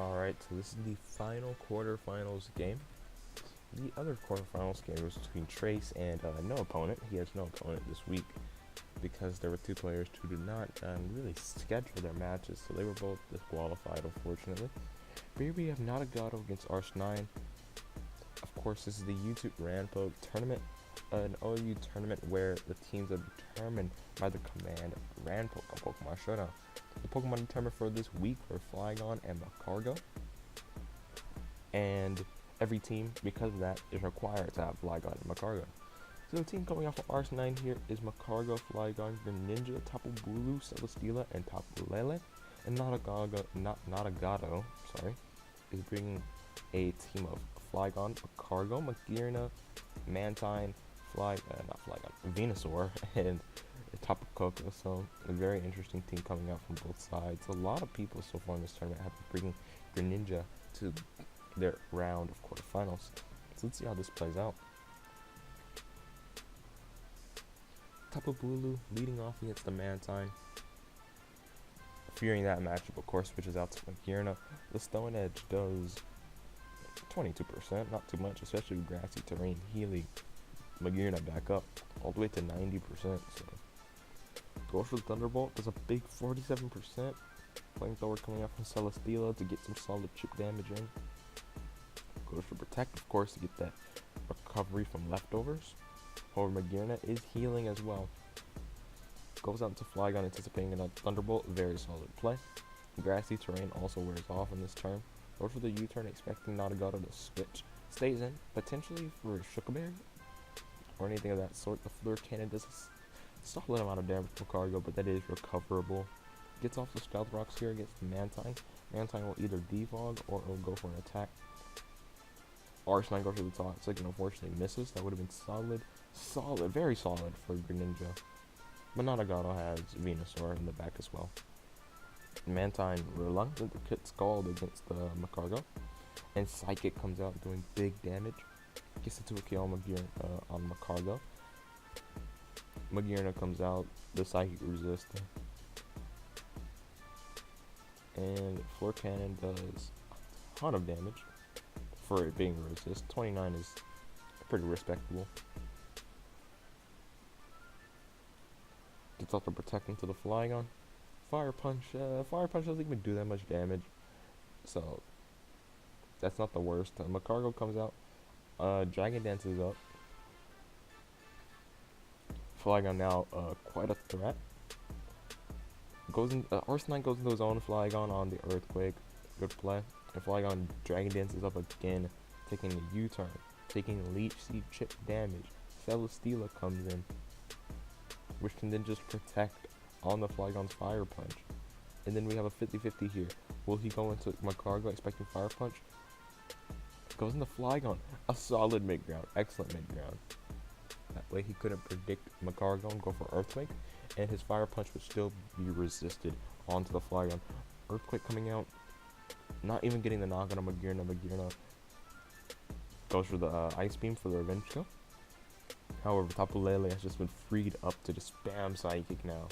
Alright, so this is the final quarterfinals game. The other quarterfinals game was between Trace and no opponent. He has no opponent this week because there were two players who did not really schedule their matches, so they were both disqualified, unfortunately. But here we have Notagato against Arce9. Of course, this is the YouTube Randpoke tournament, an OU tournament where the teams are determined by the command Randpoke on Pokemon Showdown. The Pokemon determined for this week were Flygon and Macargo, and every team, because of that, is required to have Flygon and Macargo. So the team coming off of Arce9 here is Macargo, Flygon, Greninja, Tapu Bulu, Celesteela, and Tapu Lele. And Notagato, is bringing a team of Flygon, Macargo, Magearna, Mantine, Venusaur, and Tapu Koko. So a very interesting team coming out from both sides. A lot of people so far in this tournament have been bringing Greninja to their round of quarterfinals. So let's see how this plays out. Tapu Bulu leading off against the Mantine. Fearing that matchup, of course, switches out to Magearna. The Stone Edge does 22%, not too much, especially with grassy terrain. Healing Magearna back up all the way to 90%. So goes for the Thunderbolt, does a big 47%. Flamethrower coming out from Celesteela to get some solid chip damage in. Goes for Protect, of course, to get that recovery from leftovers. However, Magearna is healing as well. Goes out into Flygon, anticipating a Thunderbolt. Very solid play. Grassy terrain also wears off in this turn. Goes for the U-turn, expecting Notagato to switch. Stays in, potentially for Shuckleberry or anything of that sort. The Fleur Cannon does a solid amount of damage to Macargo, but that is recoverable. Gets off the Stealth Rocks here against Mantine. Mantine will either defog or it will go for an attack. Arce9 goes for the Toxic and unfortunately misses. That would have been solid, very solid for Greninja. But Notagato has Venusaur in the back as well. Mantine reluctant to hit Scald against the Macargo. And Psychic comes out doing big damage. Gets into a kill on Macargo. Magearna comes out, the Psychic resisting. And Floor Cannon does a ton of damage for it being resist. 29 is pretty respectable. Gets off the Protect into the Flygon. Fire Punch doesn't even do that much damage, so that's not the worst. Macargo comes out. Dragon Dance is up. Flygon now quite a threat. Arce9 goes into his own Flygon on the Earthquake. Good play. And Flygon Dragon Dance is up again, taking a U-turn, taking Leech Seed chip damage. Celesteela comes in, which can then just protect on the Flygon's Fire Punch. And then we have a 50-50 here. Will he go into Macargo expecting Fire Punch? Goes into Flygon. A solid mid-ground. Excellent mid-ground. That way he couldn't predict Macargo and go for Earthquake, and his Fire Punch would still be resisted onto the Flygon. Earthquake coming out. Not even getting the knock on Magearna. Magearna goes for the Ice Beam for the Revenge Kill. However, Tapu Lele has just been freed up to just spam Psychic now.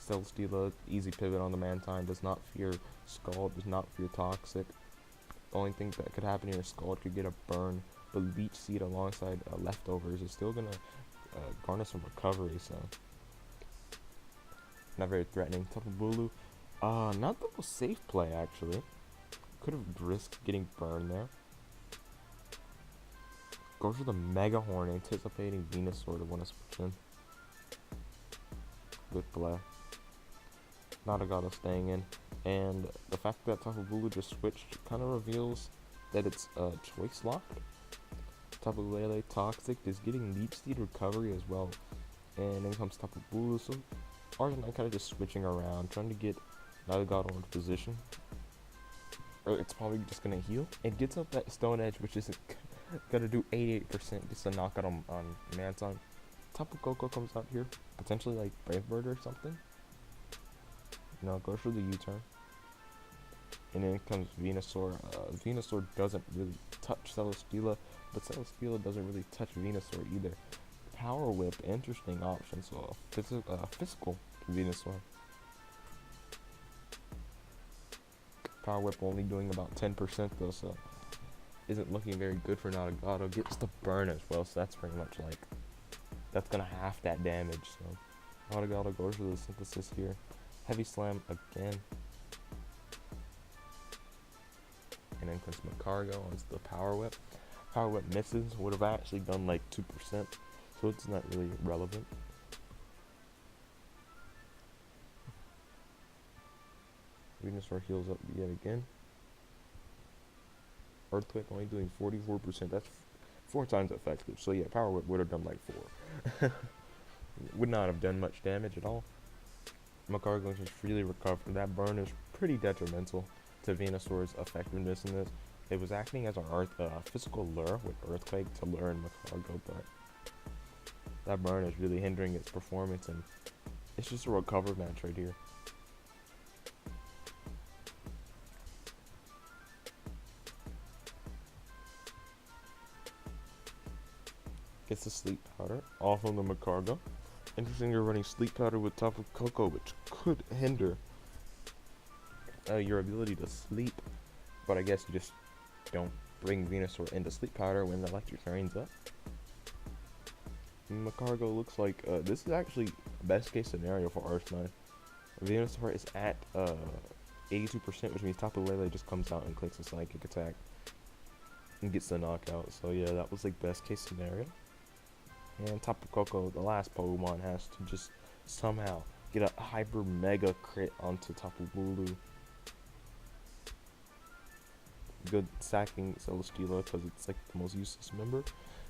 Celesteela, easy pivot on the Mantine, does not fear Scald, does not fear Toxic. The only thing that could happen here is Scald could get a burn, but Leech Seed alongside leftovers is still going to garner some recovery, so not very threatening. Tapu Bulu, not the most safe play actually. Could have risked getting burned there. Goes for the Mega Horn, anticipating Venusaur to want to switch in. Good play. Notagato staying in. And the fact that Tapu Bulu just switched kind of reveals that it's choice locked. Tapu Lele Toxic is getting Leech Seed recovery as well. And then comes Tapu Bulu. So Arce9 kind of just switching around, trying to get Notagato into position. Or it's probably just going to heal. It gets up that Stone Edge, which is gonna do 88%, just a knockout on Mantine. Tapu Koko comes out here, potentially like Brave Bird or something. No, goes for the U-turn. And then comes Venusaur. Venusaur doesn't really touch Celesteela, but Celesteela doesn't really touch Venusaur either. Power Whip, interesting option, so a physical Venusaur. Power Whip only doing about 10% though, so isn't looking very good for Notagato. Gets the burn as well, so that's pretty much like, that's gonna half that damage. So Notagato goes for the synthesis here. Heavy slam again. And then comes Macargo onto the Power Whip. Power Whip misses, would have actually done like 2%, so it's not really relevant. Venusaur heals up yet again. Earthquake only doing 44%. That's 4 times effective. So yeah, Power Whip would have done like 4. Would not have done much damage at all. Macargo just freely recovered. That burn is pretty detrimental to Venusaur's effectiveness in this. It was acting as our physical lure with Earthquake to lure in Macargo, but that burn is really hindering its performance, and it's just a recover match right here. Gets the sleep powder off of the Macargo. Interesting, you're running sleep powder with Tapu Koko, which could hinder your ability to sleep, but I guess you just don't bring Venusaur into sleep powder when the electric terrain's up. Macargo looks like this is actually best case scenario for Arce9. Venusaur is at 82%, which means Tapu Lele just comes out and clicks a psychic attack and gets the knockout. So yeah, that was like best case scenario. And Tapu Koko, the last Pokemon, has to just somehow get a hyper mega crit onto Tapu Bulu. Good sacking Celesteela because it's like the most useless member.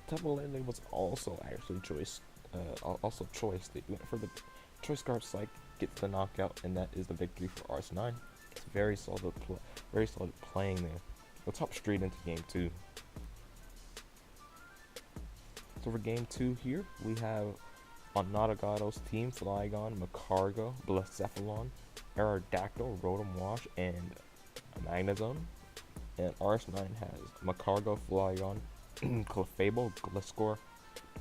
Tapu Lele was also actually choice. They went for the choice guard psych, gets the knockout, and that is the victory for Arce9. It's very solid playing there. Let's hop straight into game 2. So for game 2 here, we have on Notagato's team Flygon, Macargo, Blacephalon, Aerodactyl, Rotom Wash, and Magnezone. And Arce9 has Macargo, Flygon, Clefable, Gliscor,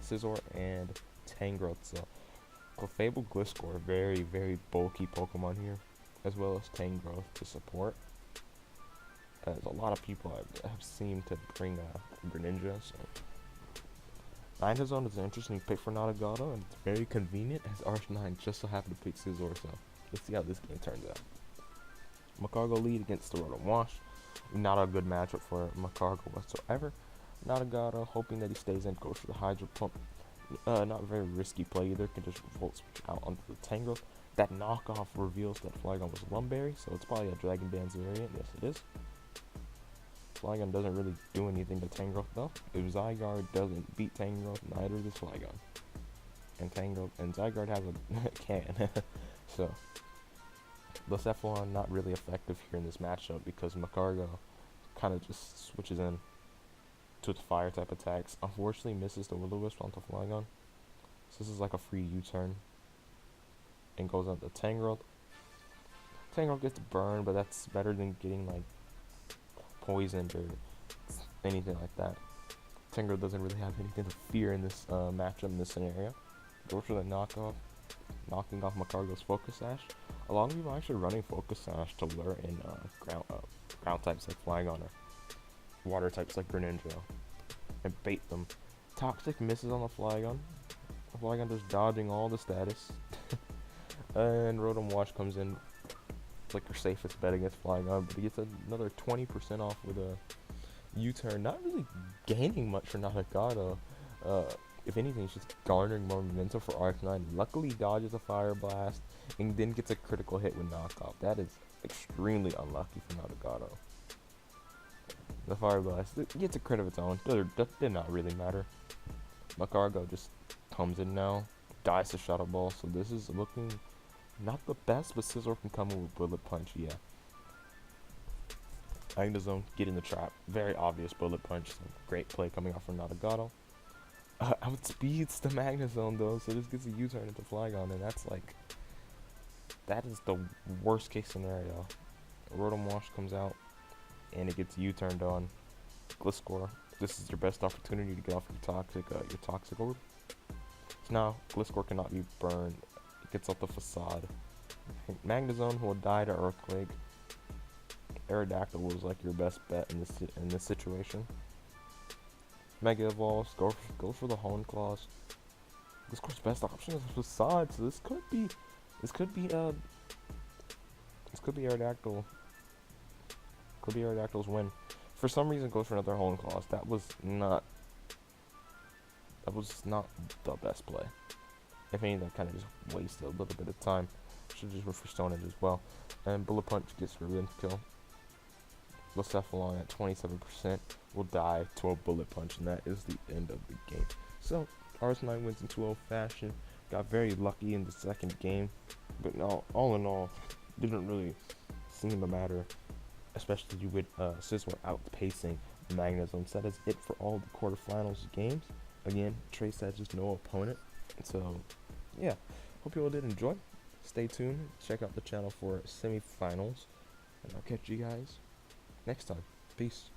Scizor, and Tangrowth. So Clefable, Gliscor, very, very bulky Pokemon here, as well as Tangrowth to support. As a lot of people have seemed to bring Greninja, so Magnezone is an interesting pick for Notagato, and it's very convenient as Arce9 just so happened to pick Scizor, so let's see how this game turns out. Macargo lead against the Rotom Wash. Not a good matchup for Macargo whatsoever. Notagato, hoping that he stays in, goes for the Hydro Pump. Not very risky play either, can just Volt Switch out onto the Tangrowth. That knockoff reveals that Flygon was Lumberry, so it's probably a Dragon Dance variant. Yes, it is. Flygon doesn't really do anything to Tangrowth though. If Zygarde doesn't beat Tangrowth, neither does Flygon. And Zygarde has a can. So Blacephalon not really effective here in this matchup because Macargo kind of just switches in to the fire type attacks. Unfortunately misses the Will-O-Wisp onto Flygon. So this is like a free U-turn. And goes on to Tangrowth. Tangrowth gets burned, but that's better than getting like poisoned or anything like that. Tangrowth doesn't really have anything to fear in this matchup in this scenario. Goes for the knockoff, knocking off Macargo's Focus Sash. A lot of people are actually running Focus Sash to lure in ground types like Flygon or water types like Greninja and bait them. Toxic misses on the Flygon. Flygon just dodging all the status. And Rotom Wash comes in. It's like your safest bet against Flygon, but he gets another 20% off with a U-turn. Not really gaining much for Notagato. If anything, it's just garnering more momentum for Arce9. Luckily, dodges a Fire Blast and then gets a critical hit with knockoff. That is extremely unlucky for Notagato. The Fire Blast gets a crit of its own. That did not really matter. Macargo just comes in now, dies to Shadow Ball, so this is looking not the best, but Scizor can come in with Bullet Punch, yeah. Magnezone, get in the trap. Very obvious Bullet Punch, so great play coming off from Notagato. Outspeeds the Magnezone though, so this gets a U-turn into Flygon, and that's like, that is the worst case scenario. Rotom Wash comes out, and it gets U-turned on. Gliscor, this is your best opportunity to get off your toxic orb. So now Gliscor cannot be burned. It gets off the facade. Magnezone will die to Earthquake. Aerodactyl was like your best bet in this situation. Mega Evolves, go for the Hone Claws. This course best option is Facade, so this could be Aerodactyl. Could be Aerodactyl's win. For some reason goes for another Hone Claws. That was not the best play. If anything, that kind of just wasted a little bit of time. Should just went for Stone Edge as well. And Bullet Punch gets revenge kill. Blacephalon at 27% will die to a Bullet Punch, and that is the end of the game. So, Arce9 wins in 2-0 fashion. Got very lucky in the second game, but no, all in all, didn't really seem to matter, especially with Sizzler outpacing Magnetism. So that is it for all the quarterfinals games. Again, Trace has just no opponent. So, yeah, hope you all did enjoy. Stay tuned. Check out the channel for semifinals, and I'll catch you guys next time. Peace.